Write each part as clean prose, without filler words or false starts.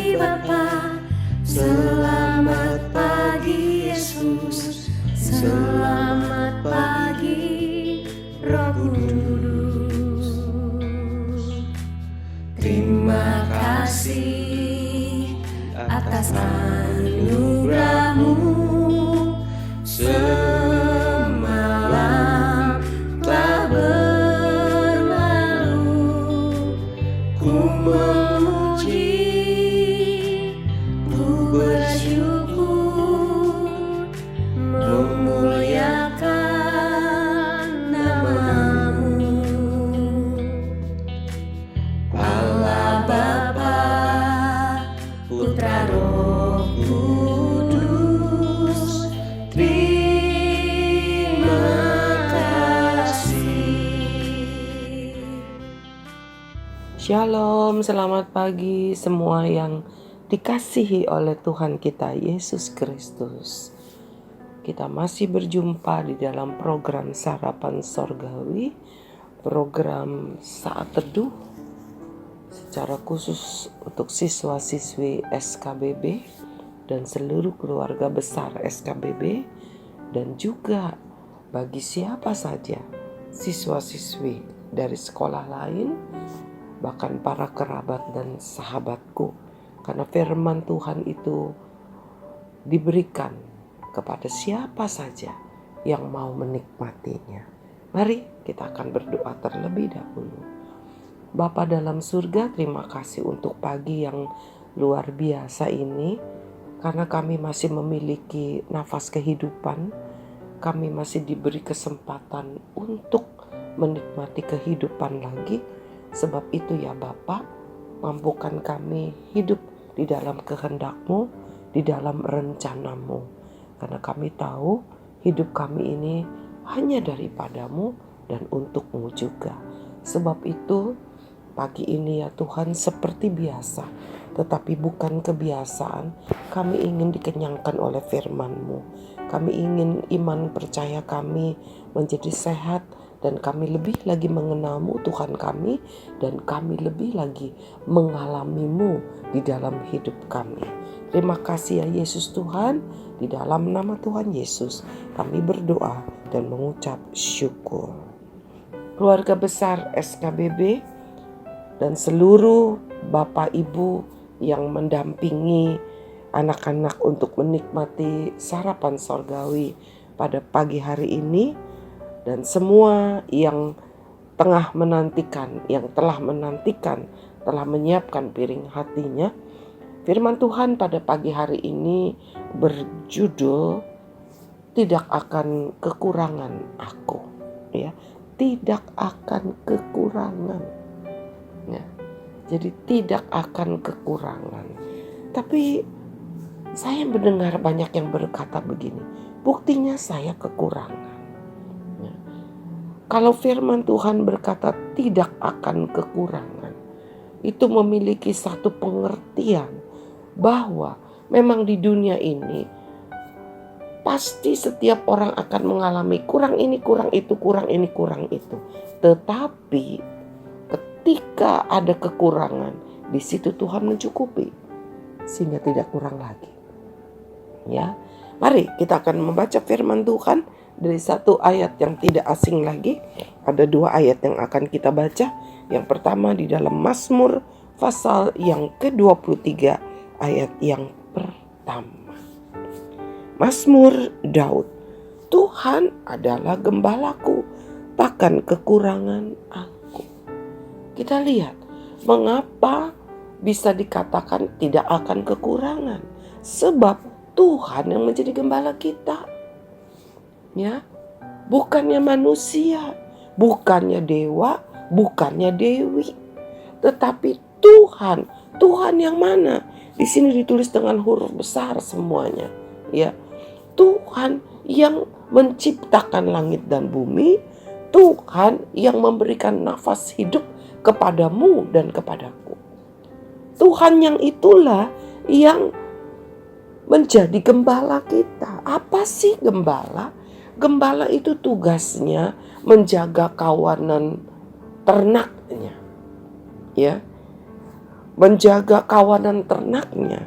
pagi Bapa, selamat pagi Yesus, selamat pagi Roh Kudus. Terima kasih atas anugerah-Mu. Semalam telah berlalu, ku memuji, ku bersyukur, memuliakan nama-Mu. Allah Bapa, Putra Roh Kudus, terima kasih. Shalom, selamat pagi semua yang dikasihi oleh Tuhan kita Yesus Kristus. Kita masih berjumpa di dalam program Sarapan Sorgawi, program Saat Teduh secara khusus untuk siswa-siswi SKBB dan seluruh keluarga besar SKBB, dan juga bagi siapa saja siswa-siswi dari sekolah lain, bahkan para kerabat dan sahabatku, karena firman Tuhan itu diberikan kepada siapa saja yang mau menikmatinya. Mari kita akan berdoa terlebih dahulu. Bapa dalam surga, terima kasih untuk pagi yang luar biasa ini, karena kami masih memiliki nafas kehidupan, kami masih diberi kesempatan untuk menikmati kehidupan lagi. Sebab itu ya Bapa, mampukan kami hidup di dalam kehendak-Mu, di dalam rencana-Mu. Karena kami tahu hidup kami ini hanya daripada-Mu dan untuk-Mu juga. Sebab itu pagi ini ya Tuhan, seperti biasa, tetapi bukan kebiasaan, kami ingin dikenyangkan oleh firman-Mu. Kami ingin iman percaya kami menjadi sehat, dan kami lebih lagi mengenal-Mu Tuhan kami, dan kami lebih lagi mengalami-Mu di dalam hidup kami. Terima kasih ya Yesus Tuhan, di dalam nama Tuhan Yesus kami berdoa dan mengucap syukur. Keluarga besar SKBB dan seluruh Bapak Ibu yang mendampingi anak-anak untuk menikmati sarapan sorgawi pada pagi hari ini, dan semua yang tengah menantikan, yang telah menantikan, telah menyiapkan piring hatinya. Firman Tuhan pada pagi hari ini berjudul tidak akan kekurangan aku, ya, tidak akan kekurangan, ya. Jadi tidak akan kekurangan. Tapi saya mendengar banyak yang berkata begini, buktinya saya kekurangan. Kalau firman Tuhan berkata tidak akan kekurangan, itu memiliki satu pengertian bahwa memang di dunia ini pasti setiap orang akan mengalami kurang ini, kurang itu, kurang ini, kurang itu. Tetapi ketika ada kekurangan, di situ Tuhan mencukupi sehingga tidak kurang lagi. Ya, mari kita akan membaca firman Tuhan dari satu ayat yang tidak asing lagi. Ada dua ayat yang akan kita baca. Yang pertama di dalam Mazmur pasal yang ke-23 ayat yang pertama. Mazmur Daud. Tuhan adalah gembalaku, takkan kekurangan aku. Kita lihat mengapa bisa dikatakan tidak akan kekurangan. Sebab Tuhan yang menjadi gembala kita. Ya, bukannya manusia, bukannya dewa, bukannya dewi, tetapi Tuhan. Tuhan yang mana? Di sini ditulis dengan huruf besar semuanya. Ya, Tuhan yang menciptakan langit dan bumi, Tuhan yang memberikan nafas hidup kepadamu dan kepadaku. Tuhan yang itulah yang menjadi gembala kita. Apa sih gembala? Gembala itu tugasnya menjaga kawanan ternaknya. Ya. menjaga kawanan ternaknya.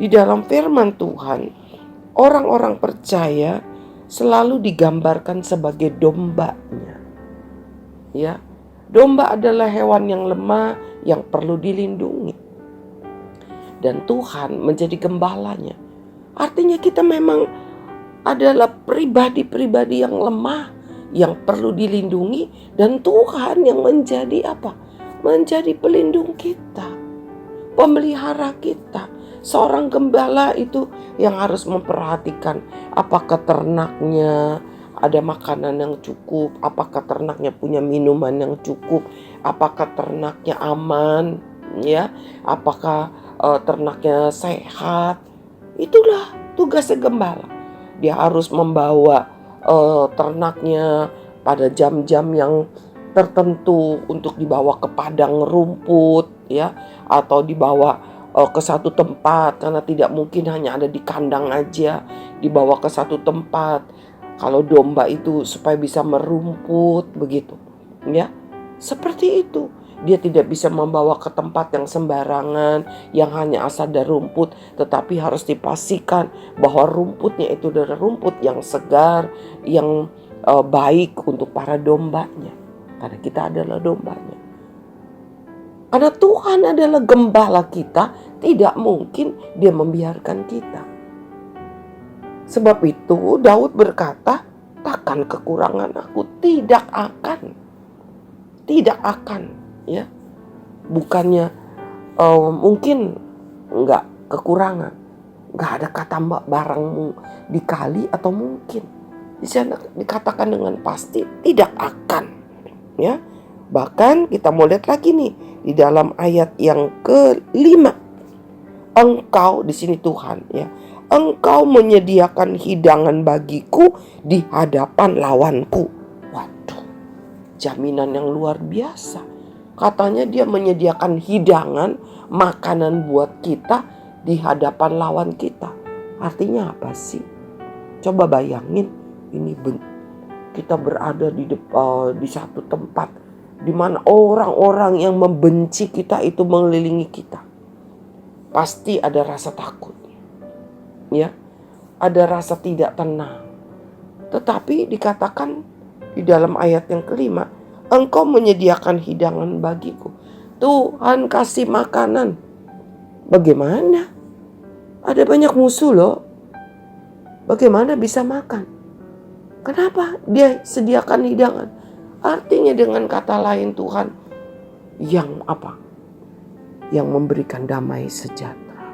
Di dalam firman Tuhan, orang-orang percaya selalu digambarkan sebagai dombanya. Ya, domba adalah hewan yang lemah yang perlu dilindungi. Dan Tuhan menjadi gembalanya. Artinya kita memang adalah pribadi-pribadi yang lemah, yang perlu dilindungi, dan Tuhan yang menjadi apa? Menjadi pelindung kita, pemelihara kita. Seorang gembala itu yang harus memperhatikan apakah ternaknya ada makanan yang cukup, apakah ternaknya punya minuman yang cukup, apakah ternaknya aman, ya, apakah ternaknya sehat. Itulah tugasnya gembala. Dia harus membawa ternaknya pada jam-jam yang tertentu untuk dibawa ke padang rumput, ya, atau dibawa ke satu tempat, karena tidak mungkin hanya ada di kandang aja, dibawa ke satu tempat. Kalau domba itu supaya bisa merumput begitu, ya, seperti itu. Dia tidak bisa membawa ke tempat yang sembarangan, yang hanya asal ada rumput, tetapi harus dipastikan bahwa rumputnya itu adalah rumput yang segar, yang baik untuk para dombanya. Karena kita adalah dombanya. Karena Tuhan adalah gembala kita, tidak mungkin Dia membiarkan kita. Sebab itu Daud berkata, takkan kekurangan aku, tidak akan. Tidak akan. Ya, bukannya mungkin enggak kekurangan, enggak ada kata barangmu dikali atau mungkin. Di sana dikatakan dengan pasti tidak akan, ya. Bahkan kita mau lihat lagi nih di dalam ayat yang ke-5. Engkau, di sini Tuhan, ya. Engkau menyediakan hidangan bagiku di hadapan lawanku. Waduh, jaminan yang luar biasa. Katanya Dia menyediakan hidangan, makanan buat kita di hadapan lawan kita. Artinya apa sih? Coba bayangin, ini kita berada di satu tempat di mana orang-orang yang membenci kita itu mengelilingi kita. Pasti ada rasa takut, ya, ada rasa tidak tenang. Tetapi dikatakan di dalam ayat yang ke-5, Engkau menyediakan hidangan bagiku. Tuhan kasih makanan. Bagaimana? Ada banyak musuh loh. Bagaimana bisa makan? Kenapa Dia sediakan hidangan? Artinya dengan kata lain Tuhan yang apa? Yang memberikan damai sejahtera.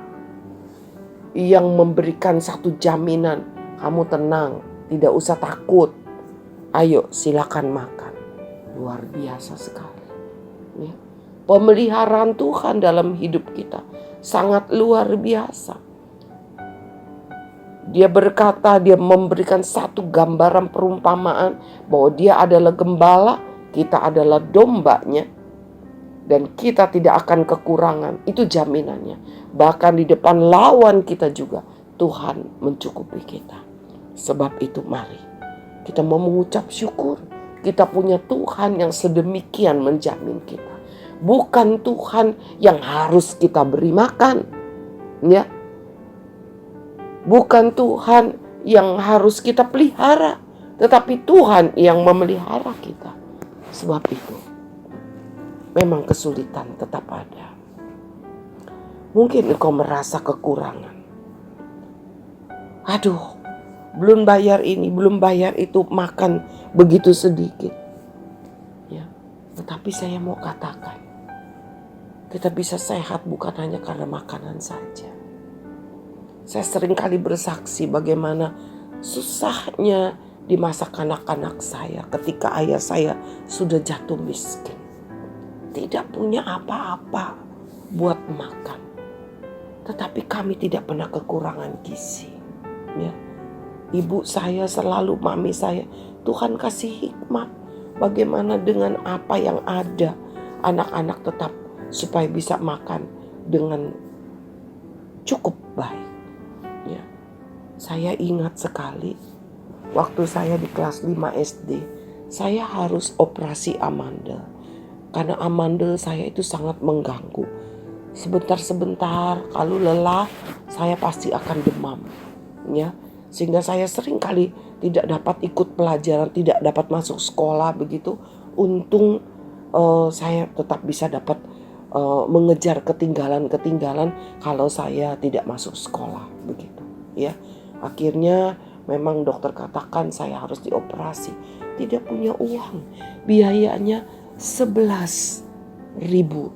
Yang memberikan satu jaminan. Kamu tenang, tidak usah takut. Ayo silakan makan. Luar biasa sekali, ya. Pemeliharaan Tuhan dalam hidup kita sangat luar biasa. Dia berkata, Dia memberikan satu gambaran perumpamaan bahwa Dia adalah gembala, kita adalah dombanya, dan kita tidak akan kekurangan. Itu jaminannya. Bahkan di depan lawan kita juga Tuhan mencukupi kita. Sebab itu mari kita mau mengucap syukur. Kita punya Tuhan yang sedemikian menjamin kita. Bukan Tuhan yang harus kita beri makan, ya. Bukan Tuhan yang harus kita pelihara, tetapi Tuhan yang memelihara kita. Sebab itu memang kesulitan tetap ada. Mungkin engkau merasa kekurangan. Aduh, belum bayar ini, belum bayar itu, makan begitu sedikit, ya. Tetapi saya mau katakan, kita bisa sehat bukan hanya karena makanan saja. Saya sering kali bersaksi bagaimana susahnya di masa kanak-kanak saya ketika ayah saya sudah jatuh miskin. Tidak punya apa-apa buat makan. Tetapi kami tidak pernah kekurangan gizi, ya. Ibu saya selalu, mami saya, Tuhan kasih hikmat bagaimana dengan apa yang ada, anak-anak tetap supaya bisa makan dengan cukup baik, ya. Saya ingat sekali waktu saya di kelas 5 SD, saya harus operasi amandel. Karena amandel saya itu sangat mengganggu. sebentar-sebentar kalau lelah saya pasti akan demam, ya. Sehingga saya sering kali tidak dapat ikut pelajaran, tidak dapat masuk sekolah begitu. Untung saya tetap bisa dapat mengejar ketinggalan kalau saya tidak masuk sekolah begitu, ya. Akhirnya memang dokter katakan saya harus dioperasi. Tidak punya uang, biayanya 11.000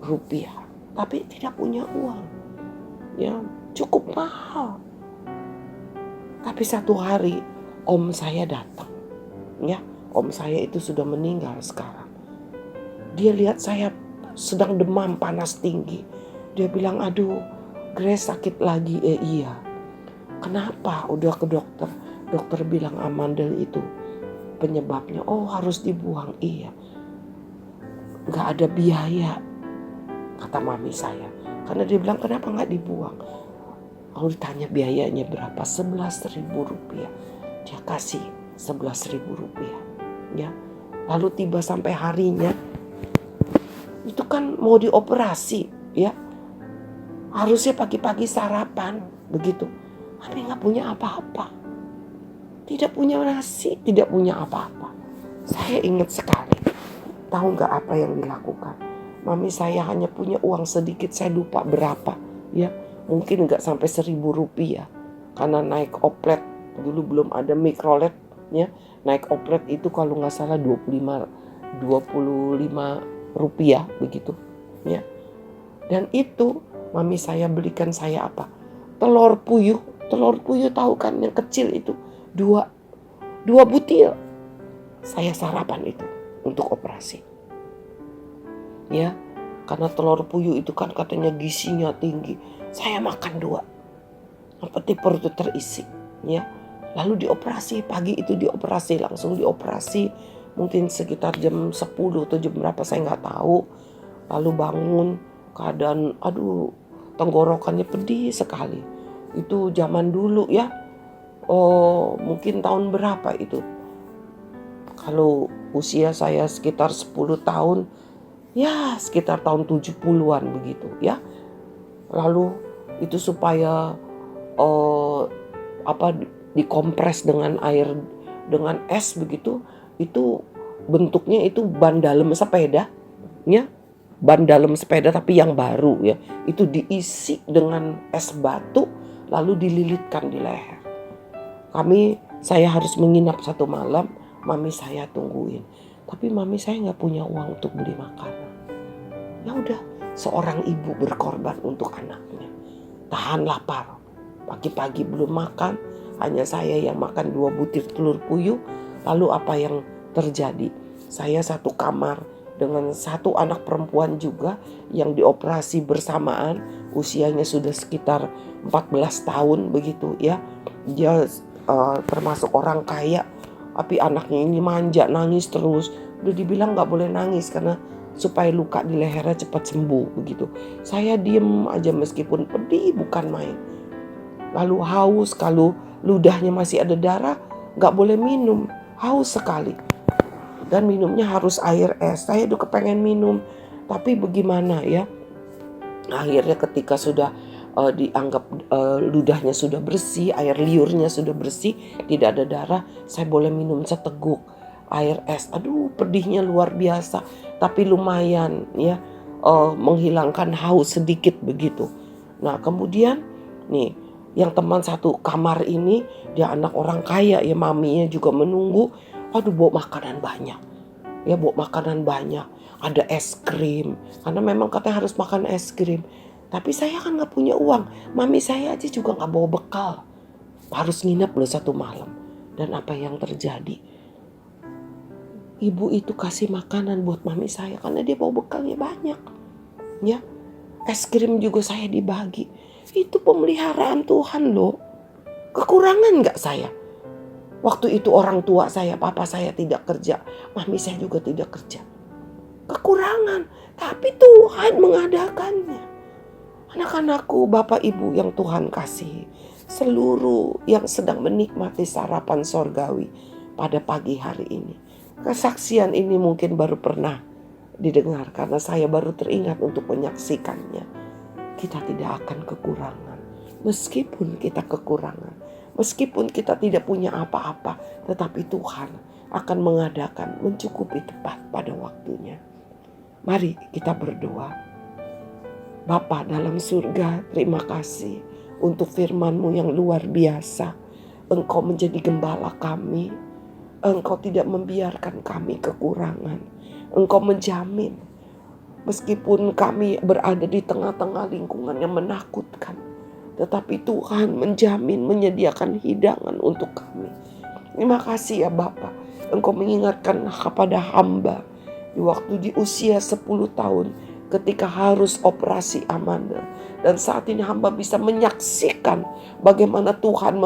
rupiah, tapi tidak punya uang, ya, cukup mahal. Tapi satu hari om saya datang, ya, om saya itu sudah meninggal sekarang. Dia lihat saya sedang demam panas tinggi. Dia bilang, aduh Grace sakit lagi. Iya. Kenapa? Udah ke dokter. Dokter bilang amandel itu penyebabnya. Oh harus dibuang. Iya. Gak ada biaya, kata mami saya. Karena dia bilang kenapa gak dibuang. Kalau ditanya biayanya berapa, 11.000 rupiah. Dia kasih 11.000 rupiah, ya. Lalu tiba sampai harinya, itu kan mau dioperasi, ya. Harusnya pagi-pagi sarapan, begitu. Tapi gak punya apa-apa. Tidak punya nasi, tidak punya apa-apa. Saya ingat sekali. Tahu gak apa yang dilakukan? Mami saya hanya punya uang sedikit, saya lupa berapa, ya. Mungkin gak sampai 1.000 rupiah. Karena naik oplet, dulu belum ada mikrolet, ya. Naik oplet itu kalau gak salah 25 rupiah begitu, ya. Dan itu mami saya belikan saya apa? Telur puyuh tahu kan yang kecil itu, dua butir. Saya sarapan itu untuk operasi, ya. Karena telur puyuh itu kan katanya gizinya tinggi. Saya makan 2, yang penting perut terisi, ya. Lalu dioperasi, pagi itu langsung dioperasi. Mungkin sekitar jam 10 atau jam berapa saya nggak tahu. Lalu bangun, keadaan tenggorokannya pedih sekali. Itu zaman dulu, ya. Oh mungkin tahun berapa itu? Kalau usia saya sekitar 10 tahun, ya sekitar tahun 70-an begitu, ya. Lalu itu supaya dikompres dengan air, dengan es begitu. Itu bentuknya itu ban dalam sepeda, ya. Ban dalam sepeda tapi yang baru, ya. Itu diisi dengan es batu lalu dililitkan di leher. Saya harus menginap 1 malam, mami saya tungguin. Tapi mami saya gak punya uang untuk beli makanan. Ya udah, seorang ibu berkorban untuk anaknya. Tahan lapar. Pagi-pagi belum makan, hanya saya yang makan 2 butir telur puyuh. Lalu apa yang terjadi? Saya satu kamar dengan 1 anak perempuan juga yang dioperasi bersamaan. Usianya sudah sekitar 14 tahun begitu, ya. Dia termasuk orang kaya, tapi anaknya ini manja, nangis terus. Udah dibilang gak boleh nangis karena supaya luka di lehernya cepat sembuh begitu. Saya diem aja meskipun pedih bukan main. Lalu haus, kalau ludahnya masih ada darah gak boleh minum, haus sekali. Dan minumnya harus air es. Saya udah kepengen minum, tapi bagaimana, ya. Akhirnya ketika sudah dianggap ludahnya sudah bersih, air liurnya sudah bersih, tidak ada darah, saya boleh minum seteguk air es. Aduh pedihnya luar biasa, tapi lumayan, ya, menghilangkan haus sedikit begitu. Nah kemudian nih, yang teman satu kamar ini dia anak orang kaya, ya, maminya juga menunggu. Aduh bawa makanan banyak, ya, bawa makanan banyak. Ada es krim, karena memang katanya harus makan es krim. Tapi saya kan gak punya uang. Mami saya aja juga gak bawa bekal. Harus nginep loh 1 malam. Dan apa yang terjadi? Ibu itu kasih makanan buat mami saya karena dia bawa bekalnya banyak, ya. Es krim juga saya dibagi. Itu pemeliharaan Tuhan loh. Kekurangan gak saya? Waktu itu orang tua saya, papa saya tidak kerja, mami saya juga tidak kerja. Kekurangan, tapi Tuhan mengadakannya. Anak-anakku, bapak ibu yang Tuhan kasih, seluruh yang sedang menikmati sarapan sorgawi pada pagi hari ini. Kesaksian ini mungkin baru pernah didengar karena saya baru teringat untuk menyaksikannya. kita tidak akan kekurangan. Meskipun kita kekurangan, meskipun kita tidak punya apa-apa, tetapi Tuhan akan mengadakan mencukupi tepat pada waktunya. Mari kita berdoa. Bapa dalam surga, terima kasih untuk firman-Mu yang luar biasa. Engkau menjadi gembala kami. Engkau tidak membiarkan kami kekurangan. Engkau menjamin meskipun kami berada di tengah-tengah lingkungan yang menakutkan, tetapi Tuhan menjamin menyediakan hidangan untuk kami. Terima kasih ya Bapa. Engkau mengingatkan kepada hamba di waktu di usia 10 tahun ketika harus operasi Amanda. Dan saat ini hamba bisa menyaksikan bagaimana Tuhan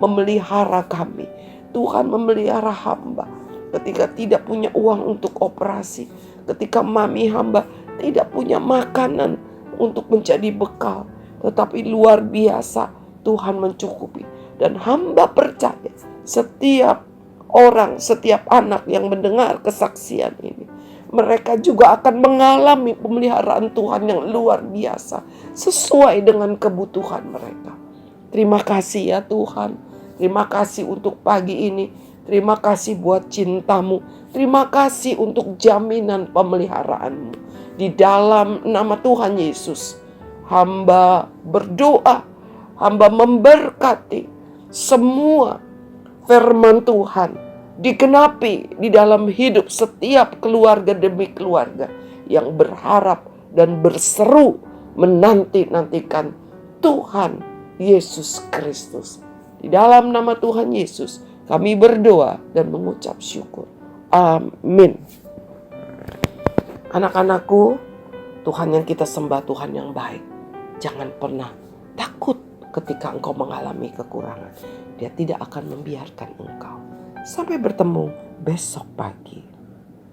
memelihara kami. Tuhan memelihara hamba ketika tidak punya uang untuk operasi. Ketika mami hamba tidak punya makanan untuk menjadi bekal. Tetapi luar biasa Tuhan mencukupi. Dan hamba percaya setiap orang, setiap anak yang mendengar kesaksian ini, mereka juga akan mengalami pemeliharaan Tuhan yang luar biasa sesuai dengan kebutuhan mereka. Terima kasih ya Tuhan. Terima kasih untuk pagi ini. Terima kasih buat cinta-Mu. Terima kasih untuk jaminan pemeliharaan-Mu. Di dalam nama Tuhan Yesus, hamba berdoa, hamba memberkati semua firman Tuhan digenapi di dalam hidup setiap keluarga demi keluarga yang berharap dan berseru menanti-nantikan Tuhan Yesus Kristus. Di dalam nama Tuhan Yesus kami berdoa dan mengucap syukur. Amin. Anak-anakku, Tuhan yang kita sembah Tuhan yang baik. Jangan pernah takut ketika engkau mengalami kekurangan. Dia tidak akan membiarkan engkau. Sampai bertemu besok pagi.